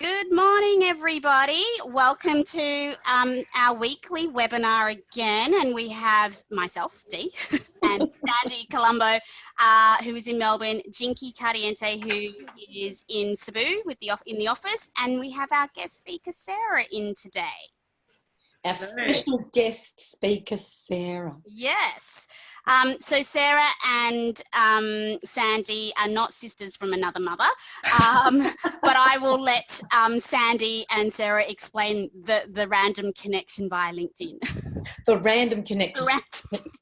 Good morning, everybody. Welcome to our weekly webinar again. And we have myself, Dee, and Sandy Colombo, who is in Melbourne, Jinky Cardiente, who is in Cebu in the office. And we have our guest speaker, Sarah, in today. Our special guest speaker, Sarah. Yes. So Sarah and Sandy are not sisters from another mother, but I will let Sandy and Sarah explain the random connection via LinkedIn. The random connection.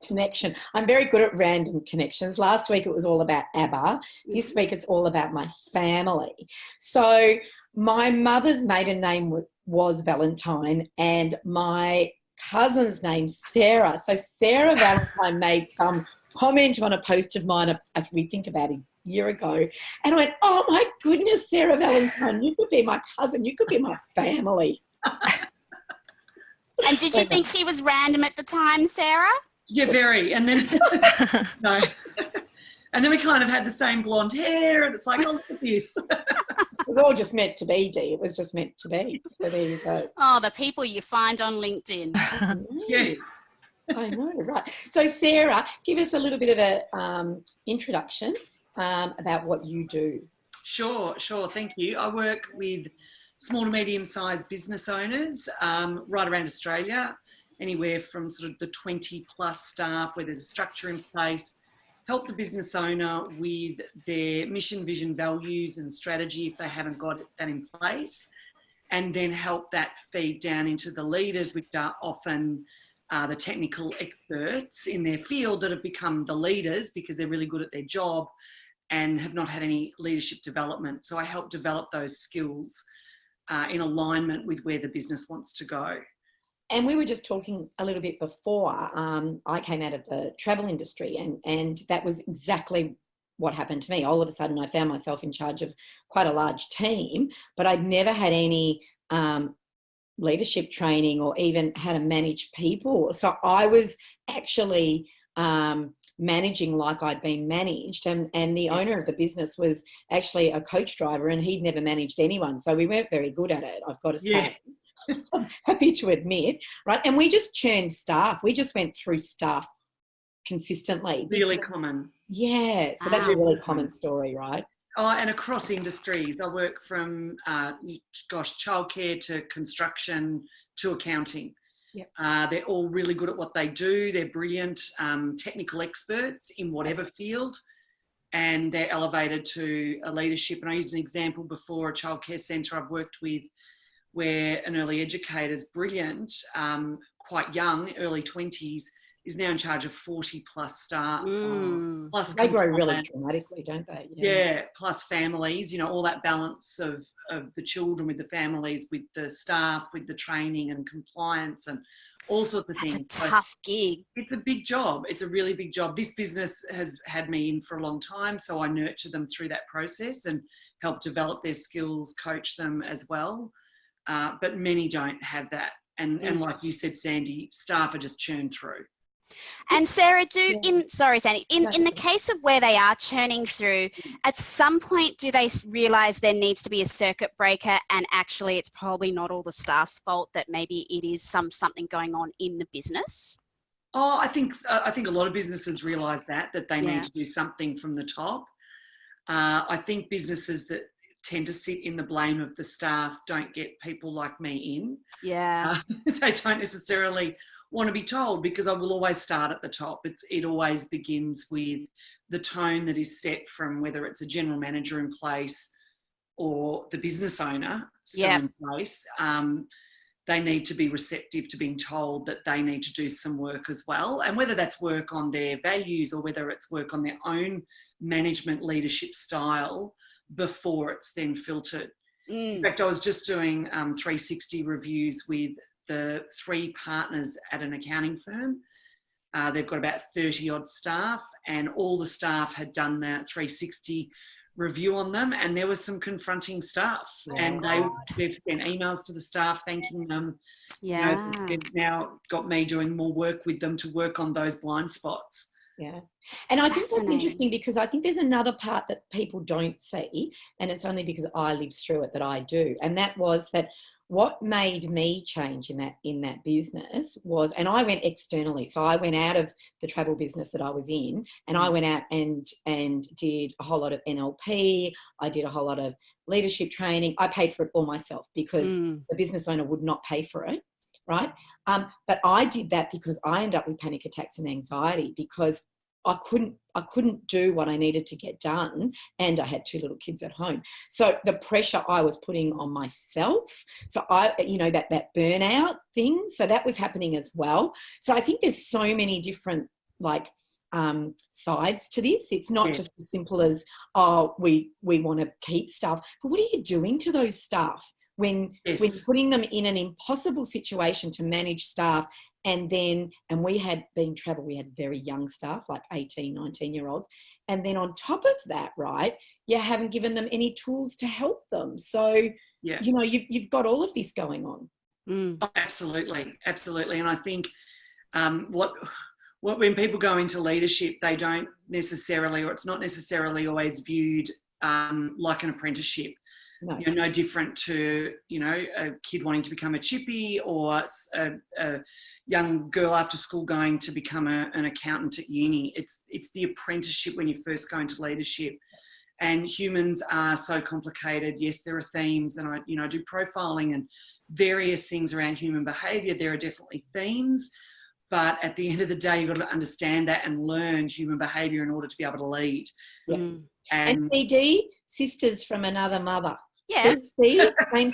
Connection. I'm very good at random connections. Last week it was all about ABBA. This week it's all about my family. So my mother's maiden name was Valentine, and my cousin's name Sarah. So Sarah Valentine made some comment on a post of mine, we think about a year ago, and I went, "Oh my goodness, Sarah Valentine, you could be my cousin, you could be my family." And did you think she was random at the time, Sarah? Yeah, very. And then no. And then we kind of had the same blonde hair, and it's like, oh, look at this. It was all just meant to be, Dee. It was just meant to be. So there you go. Oh, the people you find on LinkedIn. Yeah. I know, right. So Sarah, give us a little bit of a introduction about what you do. Sure. Thank you. I work with small to medium-sized business owners right around Australia, anywhere from sort of the 20 plus staff where there's a structure in place. Help the business owner with their mission, vision, values and strategy if they haven't got that in place, and then help that feed down into the leaders, which are often the technical experts in their field that have become the leaders because they're really good at their job and have not had any leadership development. So I help develop those skills in alignment with where the business wants to go. And we were just talking a little bit before. I came out of the travel industry, and that was exactly what happened to me. All of a sudden, I found myself in charge of quite a large team, but I'd never had any leadership training or even how to manage people. So I was actually managing like I'd been managed, and the owner of the business was actually a coach driver, and he'd never managed anyone. So we weren't very good at it, I've got to say. Yeah. I'm happy to admit, right? And we just churned staff. We just went through staff consistently. Really common. Yeah, so that's a really common story, right? Oh, and across industries. I work from, childcare to construction to accounting. Yep. They're all really good at what they do. They're brilliant technical experts in whatever field, and they're elevated to a leadership. And I used an example before, a childcare centre I've worked with, where an early educator is brilliant, quite young, early 20s, is now in charge of 40 plus staff. Plus they grow really dramatically, don't they? Yeah, plus families, all that balance of the children with the families, with the staff, with the training and compliance and all sorts of things. That's a tough gig. It's a big job. It's a really big job. This business has had me in for a long time, so I nurture them through that process and help develop their skills, coach them as well. But many don't have that. And like you said, Sandy, staff are just churned through. And Sarah, Sandy, in the case of where they are churning through, at some point do they realise there needs to be a circuit breaker, and actually it's probably not all the staff's fault, that maybe it is something going on in the business? Oh, I think a lot of businesses realise that they need to do something from the top. I think businesses that tend to sit in the blame of the staff don't get people like me in. Yeah. They don't necessarily want to be told, because I will always start at the top. It always begins with the tone that is set from whether it's a general manager in place or the business owner still in place. They need to be receptive to being told that they need to do some work as well. And whether that's work on their values or whether it's work on their own management leadership style before it's then filtered. In fact, I was just doing 360 reviews with the 3 partners at an accounting firm. They've got about 30 odd staff, and all the staff had done that 360 review on them, and there was some confronting stuff. And they've sent emails to the staff thanking them. Yeah. They've now got me doing more work with them to work on those blind spots. Yeah. And I think that's Fascinating. interesting because I think there's another part that people don't see, and it's only because I lived through it that I do. And that was that what made me change in that business was, and I went externally. So I went out of the travel business that I was in, and I went out and did a whole lot of NLP. I did a whole lot of leadership training. I paid for it all myself because the business owner would not pay for it. Right. But I did that because I ended up with panic attacks and anxiety because I couldn't do what I needed to get done, and I had 2 little kids at home. So the pressure I was putting on myself, so that burnout thing, so that was happening as well. So I think there's so many different sides to this. It's not just as simple as, oh, we want to keep stuff, but what are you doing to those staff? When putting them in an impossible situation to manage staff, and we had been travel, we had very young staff, like 18, 19-year-olds. And then on top of that, right, you haven't given them any tools to help them. So, you've got all of this going on. Oh, absolutely. Absolutely. And I think what when people go into leadership, they don't necessarily, or it's not necessarily always viewed like an apprenticeship. No. No different to, a kid wanting to become a chippy or a young girl after school going to become an accountant at uni. It's the apprenticeship when you first go into leadership. And humans are so complicated. Yes, there are themes, and I do profiling and various things around human behaviour. There are definitely themes, but at the end of the day, you've got to understand that and learn human behaviour in order to be able to lead. Yeah. And CD, sisters from another mother. Yeah. See,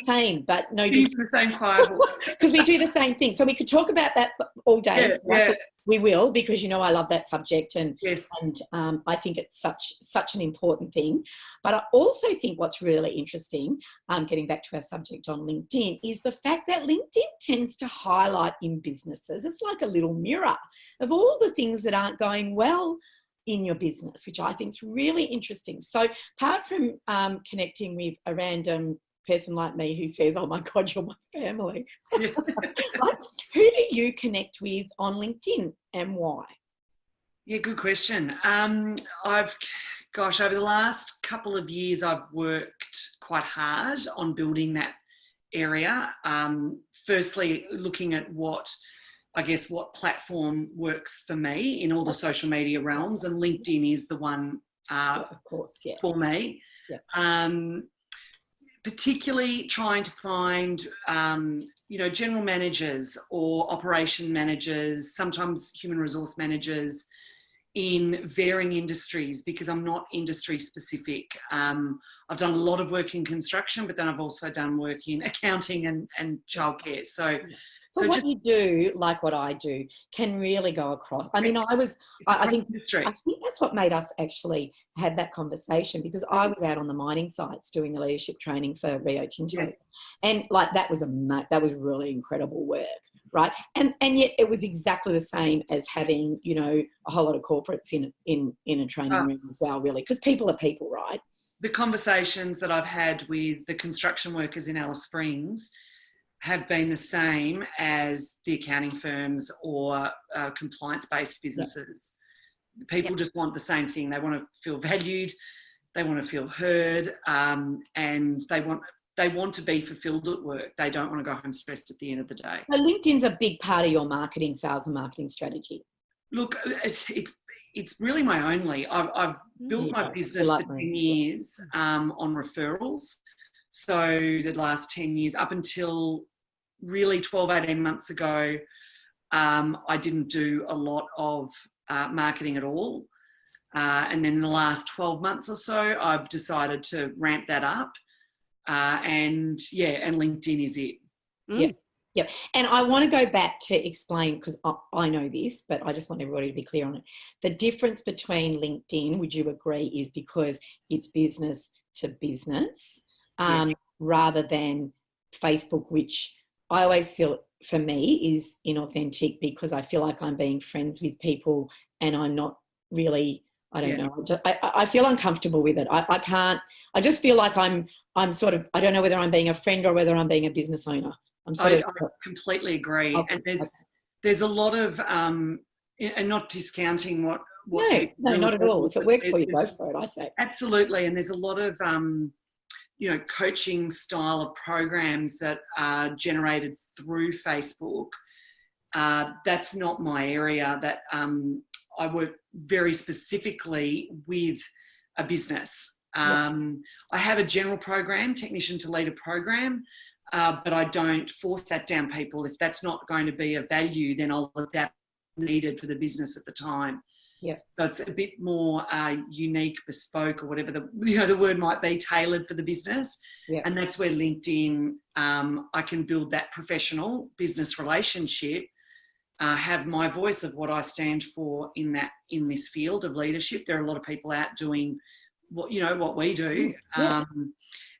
same, but no different. The same choir. Because we do the same thing. So we could talk about that all day. Yeah. We will, because I love that subject, and yes. and I think it's such an important thing. But I also think what's really interesting, getting back to our subject on LinkedIn, is the fact that LinkedIn tends to highlight in businesses. It's like a little mirror of all the things that aren't going well in your business, which I think is really interesting. So apart from connecting with a random person like me who says, oh my God, you're my family, Yeah. like, who do you connect with on LinkedIn and why? Yeah, good question. Over the last couple of years, I've worked quite hard on building that area. Firstly, looking at what platform works for me in all the social media realms, and LinkedIn is the one of course, for me. Yeah. Particularly trying to find, general managers or operation managers, sometimes human resource managers in varying industries, because I'm not industry specific. I've done a lot of work in construction, but then I've also done work in accounting and childcare. So what you do, like what I do, can really go across. I mean, I think that's what made us actually have that conversation, because I was out on the mining sites doing the leadership training for Rio Tinto, and like that was really incredible work, right? And yet it was exactly the same as having a whole lot of corporates in a training room as well, really, because people are people, right? The conversations that I've had with the construction workers in Alice Springs have been the same as the accounting firms or compliance-based businesses. Yeah. People just want the same thing. They want to feel valued, they want to feel heard, and they want to be fulfilled at work. They don't want to go home stressed at the end of the day. So LinkedIn's a big part of your sales and marketing strategy. Look, it's really my only. I've built my business for 10 years on referrals. So the last 10 years, up until really 12, 18 months ago, I didn't do a lot of marketing at all. And then in the last 12 months or so, I've decided to ramp that up. And LinkedIn is it. Yeah. And I want to go back to explain, because I know this, but I just want everybody to be clear on it. The difference between LinkedIn, would you agree, is because it's business to business, rather than Facebook, which I always feel for me is inauthentic, because I feel like I'm being friends with people and I'm not really, I don't know. I feel uncomfortable with it. I just feel like I'm sort of, I don't know whether I'm being a friend or whether I'm being a business owner. I completely agree. Okay. And there's a lot of, and not discounting what No, people no, do not at all. If it works for you, go for it, I say. Absolutely. And there's a lot of, coaching style of programs that are generated through Facebook. That's not my area. That I work very specifically with a business. I have a general program, technician to leader program, but I don't force that down people. If that's not going to be of value, then I'll adapt needed for the business at the time. Yeah. So it's a bit more unique, bespoke, or whatever the word might be, tailored for the business. Yeah. And that's where LinkedIn, I can build that professional business relationship, have my voice of what I stand for in this field of leadership. There are a lot of people out doing what we do. Yeah.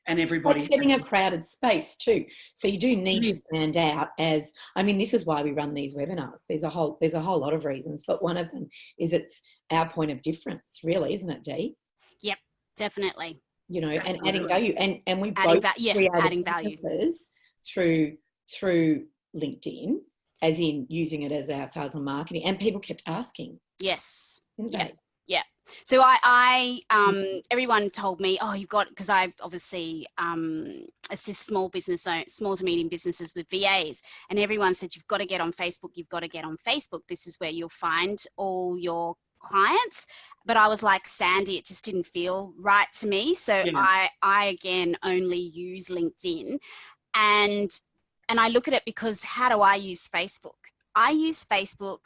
And everybody. It's getting a crowded space too. So you do need to stand out as, this is why we run these webinars. There's a whole lot of reasons, but one of them is it's our point of difference, really, isn't it, Dee? Yep, definitely. And adding value. And we adding both adding value through LinkedIn, as in using it as our sales and marketing. And people kept asking. Yes. Didn't they? Yeah. So I everyone told me, you've got, because I obviously assist small to medium businesses with VAs, and everyone said, you've got to get on Facebook. You've got to get on Facebook. This is where you'll find all your clients. But I was like, Sandy, it just didn't feel right to me. So I again only use LinkedIn, and I look at it because how do I use Facebook? I use Facebook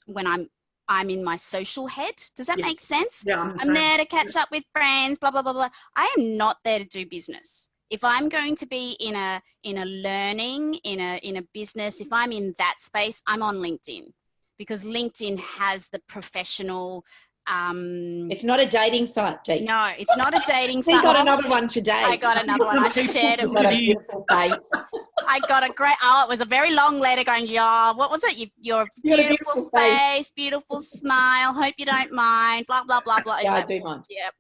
when I'm in my social head. Does that make sense? Yeah, I'm there to catch up with friends, blah, blah, blah, blah. I am not there to do business. If I'm going to be in a learning, in a business, if I'm in that space, I'm on LinkedIn, because LinkedIn has the professional. It's not a dating site, Dee. No, it's not a dating site. We got another one today. I got another one. I shared it with you. I got a great, it was a very long letter going, what was it? Your beautiful face, beautiful smile, hope you don't mind, blah, blah, blah, blah. Yeah, I do mind. Yep.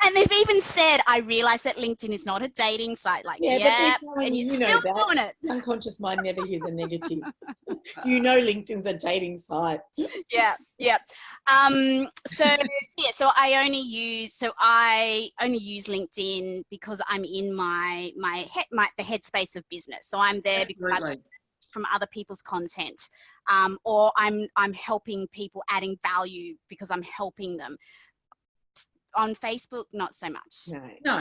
And they've even said, I realise that LinkedIn is not a dating site. Like, and you're still doing it. Unconscious mind never hears a negative. LinkedIn's a dating site. Yeah. So I only use LinkedIn because I'm in the headspace of business. So I'm there because I'm from other people's content, or I'm helping people, adding value because I'm helping them. On Facebook, not so much. No,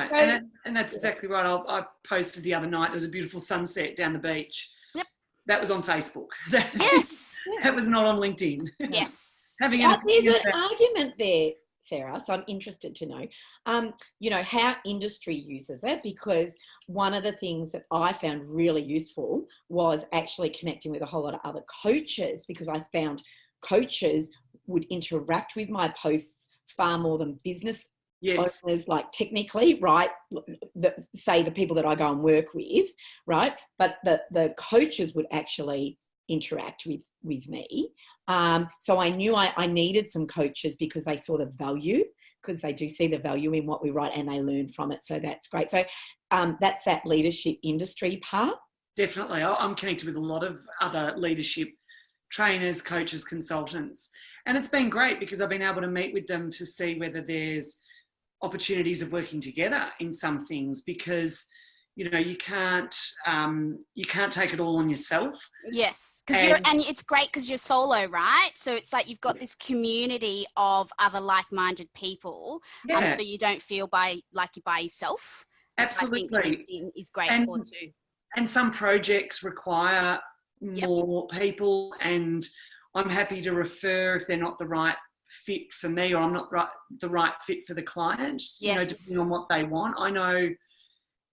and that's exactly right. I posted the other night, there was a beautiful sunset down the beach. Yep. That was on Facebook. Yes. That was not on LinkedIn. Yes. There's an argument there, Sarah, so I'm interested to know, how industry uses it, because one of the things that I found really useful was actually connecting with a whole lot of other coaches, because I found coaches would interact with my posts far more than business owners, like technically, right? Say the people that I go and work with, right? But the coaches would actually interact with me. So I knew I needed some coaches because they saw the value, because they do see the value in what we write and they learn from it. So that's great. So that's that leadership industry part. Definitely. I'm connected with a lot of other leadership trainers, coaches, consultants. And it's been great because I've been able to meet with them to see whether there's opportunities of working together in some things, because you can't take it all on yourself. Yes, and it's great because you're solo, right? So it's like you've got this community of other like-minded people, so you don't feel like you're by yourself. Absolutely, I think LinkedIn is great for too. And some projects require more people, and I'm happy to refer if they're not the right fit for me, or I'm not the right fit for the client. Depending on what they want. I know.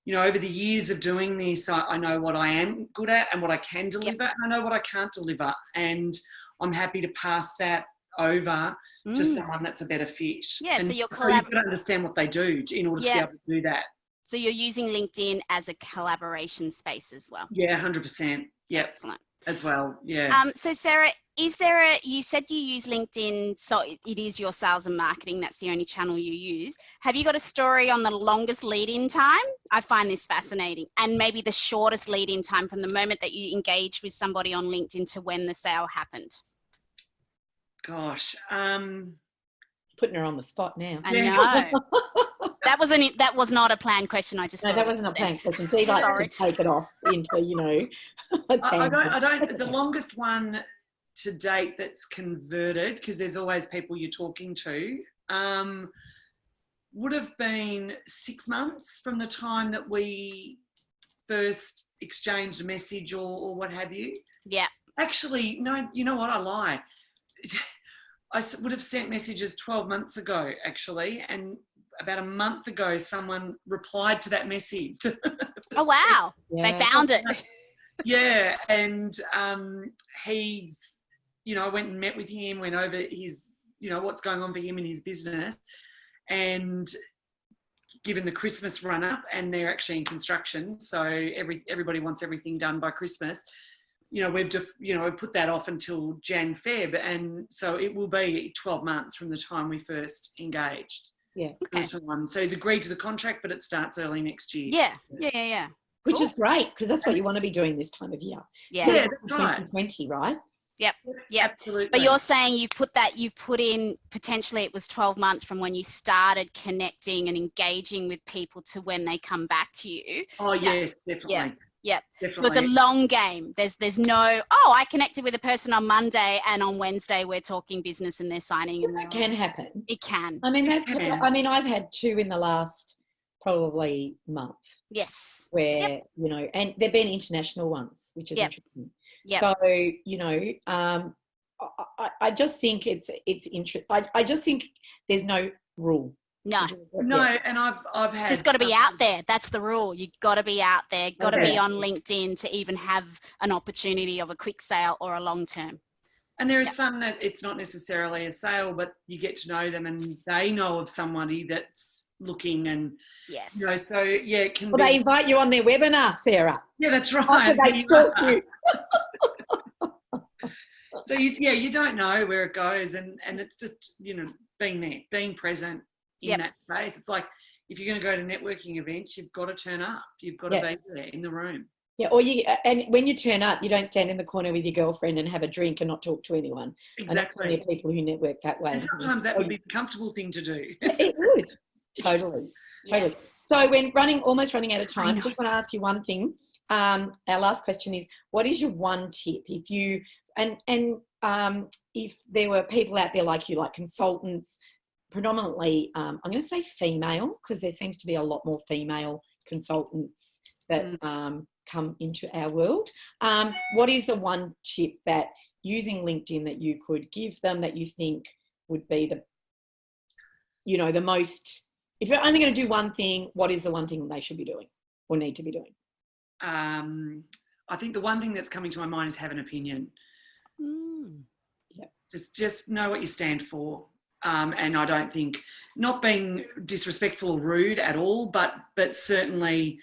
Over the years of doing this, I know what I am good at and what I can deliver, and I know what I can't deliver. And I'm happy to pass that over to someone that's a better fit. Yeah, and so you've got to understand what they do in order to be able to do that. So you're using LinkedIn as a collaboration space as well. Yeah, 100%. Yeah, excellent. As well, yeah. So Sarah, you said you use LinkedIn, so it is your sales and marketing, that's the only channel you use. Have you got a story on the longest lead-in time? I find this fascinating. And maybe the shortest lead-in time from the moment that you engaged with somebody on LinkedIn to when the sale happened. Gosh. Putting her on the spot now. I know. That was not a planned question. I just No, thought that of it wasn't a just planned then. question. Dee likes Sorry. to take it off into, you know, a tangent. I don't. That's The okay. longest one to date that's converted, because there's always people you're talking to, would have been 6 months from the time that we first exchanged a message or what have you. Yeah. Actually, no, you know what? I lie. I would have sent messages 12 months ago, actually, and about a month ago, someone replied to that message. Oh, wow. Yeah. They found it. Yeah, and he's, you know, I went and met with him, went over his, you know, what's going on for him in his business, and given the Christmas run up, and they're actually in construction, so everybody wants everything done by Christmas. You know, we've just, you know, put that off until Jan, Feb, and so it will be 12 months from the time we first engaged. Yeah. Okay. So he's agreed to the contract, but it starts early next year. Yeah. Which Cool. is great, because that's what you want to be doing this time of year. Yeah. So Yeah, that's right. 2020, right? Yep. Absolutely. But you're saying you've put in potentially it was 12 months from when you started connecting and engaging with people to when they come back to you. Oh, yes, definitely. Yeah. Definitely. So it's a long game. There's no, I connected with a person on Monday and on Wednesday we're talking business and they're signing. And That can happen. it can. I mean, can. I mean, I've had 2 in the last probably month. Yes. Where, you know, and they've been international ones, which is interesting. Yep. So, you know, I just think it's interesting. I just think there's no rule. No. And I've had Just got to be out there. That's the rule. You've got to be out there. Got to Okay. be on LinkedIn to even have an opportunity of a quick sale or a long term. And there are some that it's not necessarily a sale, but you get to know them and they know of somebody that's looking, and Yes. you know, so yeah, it can Well, be. they invite you on their webinar, Sarah. Yeah, that's right. After they stalk you. So you don't know where it goes, and it's just, you know, being there, being present in that space. It's like if you're going to go to networking events, you've got to turn up. You've got to be there in the room. Yeah, and when you turn up, you don't stand in the corner with your girlfriend and have a drink and not talk to anyone. Exactly. And people who network that way. And sometimes that would be the comfortable thing to do. It would. Totally. Yes. So when almost running out of time, just want to ask you one thing. Our last question is, what is your one tip if you if there were people out there like you, like consultants, predominantly, I'm going to say female, because there seems to be a lot more female consultants that come into our world. What is the one tip that using LinkedIn that you could give them that you think would be the most, if you're only going to do one thing, what is the one thing they should be doing or need to be doing? I think the one thing that's coming to my mind is have an opinion. Just know what you stand for. And I don't think, not being disrespectful or rude at all, but certainly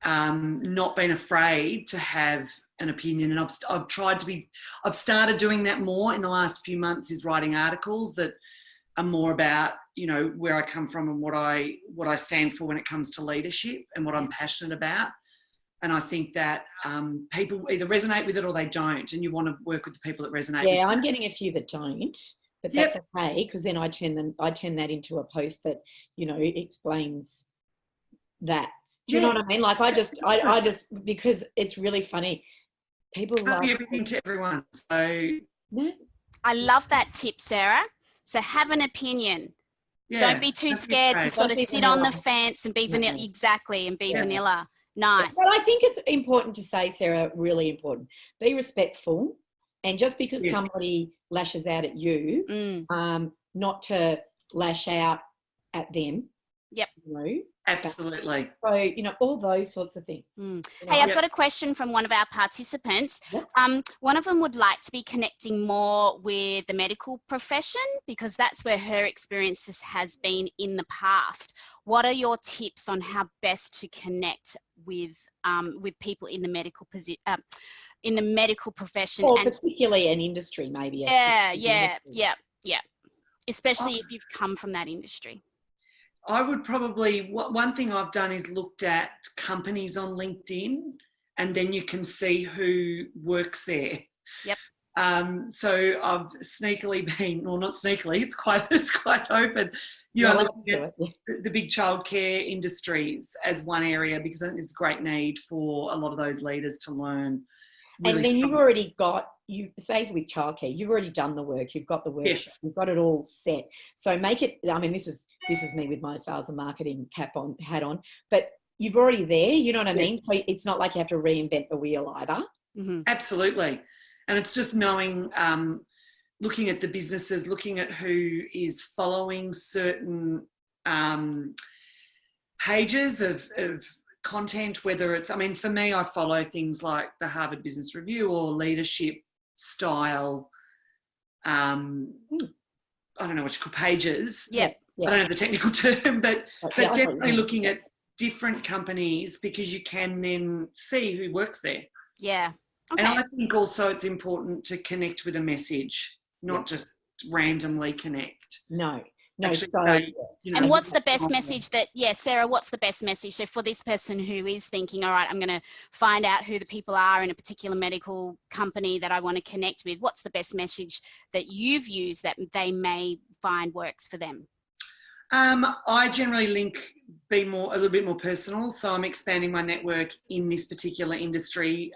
not being afraid to have an opinion. And I've started doing that more in the last few months, is writing articles that are more about, you know, where I come from and what I stand for when it comes to leadership and what I'm passionate about. And I think that people either resonate with it or they don't, and you want to work with the people that resonate. Yeah, I'm getting a few that don't, but that's okay, because then I turn that into a post that, you know, explains that. Do you know what I mean? Like I just because it's really funny. People can't be everything to everyone. So no. I love that tip, Sarah. So have an opinion. Yeah, don't be too scared to sort of sit on the fence and be vanilla. Exactly, and be vanilla. Nice. But I think it's important to say, Sarah, really important. Be respectful, and just because somebody lashes out at you, not to lash out at them. Yep. You know? Absolutely. So, you know, all those sorts of things. You know? Hey, I've got a question from one of our participants. One of them would like to be connecting more with the medical profession because that's where her experiences has been in the past. What are your tips on how best to connect with people in the medical profession, or particularly an industry, maybe? Yeah. Especially if you've come from that industry. I would probably, one thing I've done is looked at companies on LinkedIn, and then you can see who works there. Yep. So I've sneakily been, or not sneakily, it's quite open, looking at the big childcare industries as one area, because I think there's great need for a lot of those leaders to learn. And then you've already got, you say with childcare, you've already done the work, you've got the workshop, yes. You've got it all set. So make it, I mean, this is me with my sales and marketing hat on, but you've already there, you know what I mean? So it's not like you have to reinvent the wheel either. Mm-hmm. Absolutely. And it's just knowing, looking at the businesses, looking at who is following certain pages of content, whether it's, I mean, for me, I follow things like the Harvard Business Review or leadership style, I don't know what you call pages. Yeah. I don't know the technical term, but Yeah, definitely looking at different companies, because you can then see who works there. Yeah. Okay. And I think also it's important to connect with a message, not just randomly connect. No. Actually, So, and what's the best message that, Sarah, what's the best message? So for this person who is thinking, all right, I'm going to find out who the people are in a particular medical company that I want to connect with, what's the best message that you've used that they may find works for them? I generally be a little bit more personal. So I'm expanding my network in this particular industry,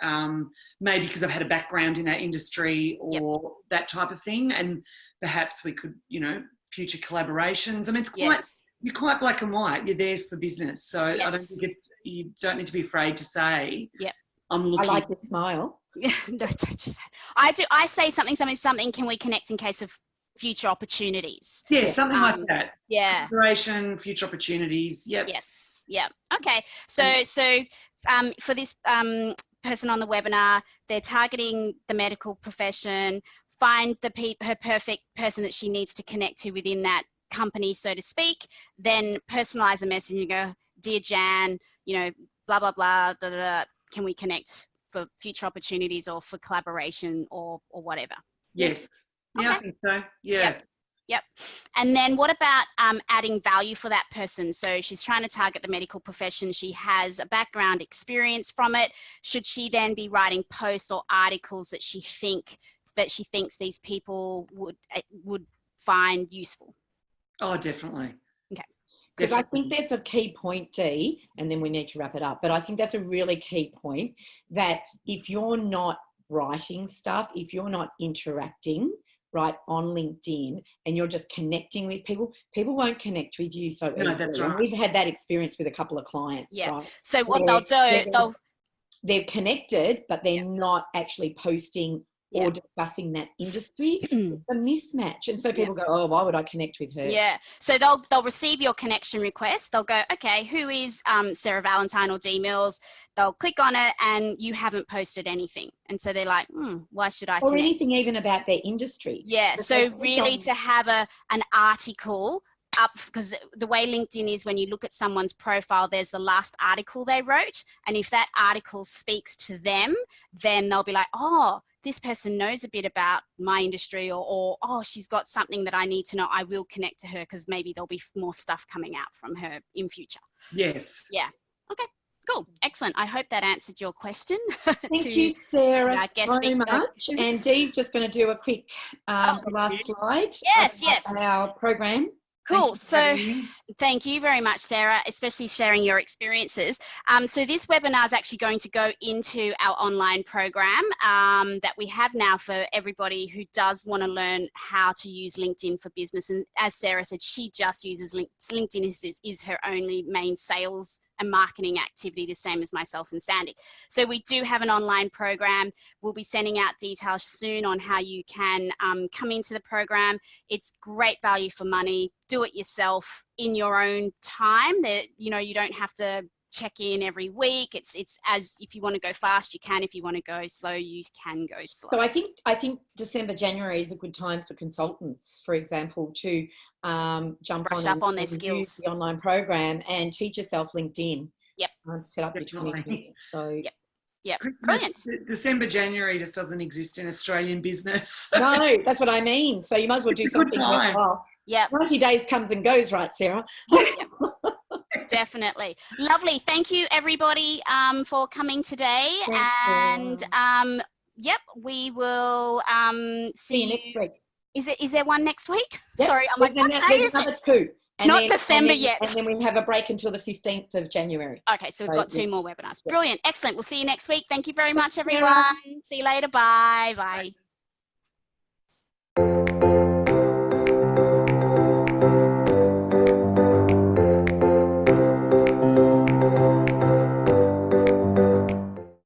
maybe because I've had a background in that industry or that type of thing. And perhaps we could, future collaborations. I mean, you're quite black and white. You're there for business. So I don't think you don't need to be afraid to say, I'm looking. I like your smile. Don't do that. I say something, can we connect in case of future opportunities? Yeah, something like that. Yeah. Collaboration, future opportunities. Yep. Yes. Yeah. Okay. So for this person on the webinar, they're targeting the medical profession, find her perfect person that she needs to connect to within that company, so to speak, then personalize a message and go, dear Jan, blah, blah, blah, blah, blah, can we connect for future opportunities or for collaboration or whatever? Yes. Yeah, okay. I think so. Yeah. Yep. And then what about adding value for that person? So she's trying to target the medical profession. She has a background experience from it. Should she then be writing posts or articles that she thinks these people would find useful? Oh, definitely. Okay. Because I think that's a key point, Dee, and then we need to wrap it up. But I think that's a really key point, that if you're not writing stuff, if you're not interacting, right, on LinkedIn, and you're just connecting with people won't connect with you so easily. That's right. And we've had that experience with a couple of clients. Yeah. Right? So what they're connected, but they're not actually posting or discussing that industry. It's a mismatch. And so people go, oh, why would I connect with her? Yeah. So they'll receive your connection request. They'll go, okay, who is Sarah Valentine or Dee Mills? They'll click on it and you haven't posted anything. And so they're like, why should I connect? Or anything even about their industry. Yeah. So really to have an article up, because the way LinkedIn is, when you look at someone's profile, there's the last article they wrote. And if that article speaks to them, then they'll be like, oh, this person knows a bit about my industry, or oh, she's got something that I need to know. I will connect to her because maybe there'll be more stuff coming out from her in future. Yes. Yeah. Okay. Cool. Excellent. I hope that answered your question. Thank you, Sarah, so much. And Dee's just going to do a quick last slide. Yes. Our program. Cool. So thank you very much, Sarah, especially sharing your experiences. So this webinar is actually going to go into our online program that we have now for everybody who does want to learn how to use LinkedIn for business. And as Sarah said, she just uses LinkedIn is her only main sales and marketing activity, the same as myself and Sandy. So we do have an online program. We'll be sending out details soon on how you can come into the program. It's great value for money. Do it yourself in your own time. That you don't have to check in every week. It's as if you want to go fast, you can. If you want to go slow, you can go slow. So I think December, January is a good time for consultants, for example, to brush up on their skills, use the online program and teach yourself LinkedIn. Yep. Set up your 2020. So yep. Brilliant. December, January just doesn't exist in Australian business. No, that's what I mean. So you might as well do something worthwhile. Yeah. 90 days comes and goes, right, Sarah? Definitely. Lovely. Thank you, everybody, for coming today. Yep, we will See you next week. Is there one next week? Yep. Sorry, I'm like, what day there's is it? another two. It's not December yet. And then we have a break until the 15th of January. Okay, so we've got 2 more webinars. Yeah. Brilliant. Excellent. We'll see you next week. Thank you very much, everyone. See you later. Bye. Bye.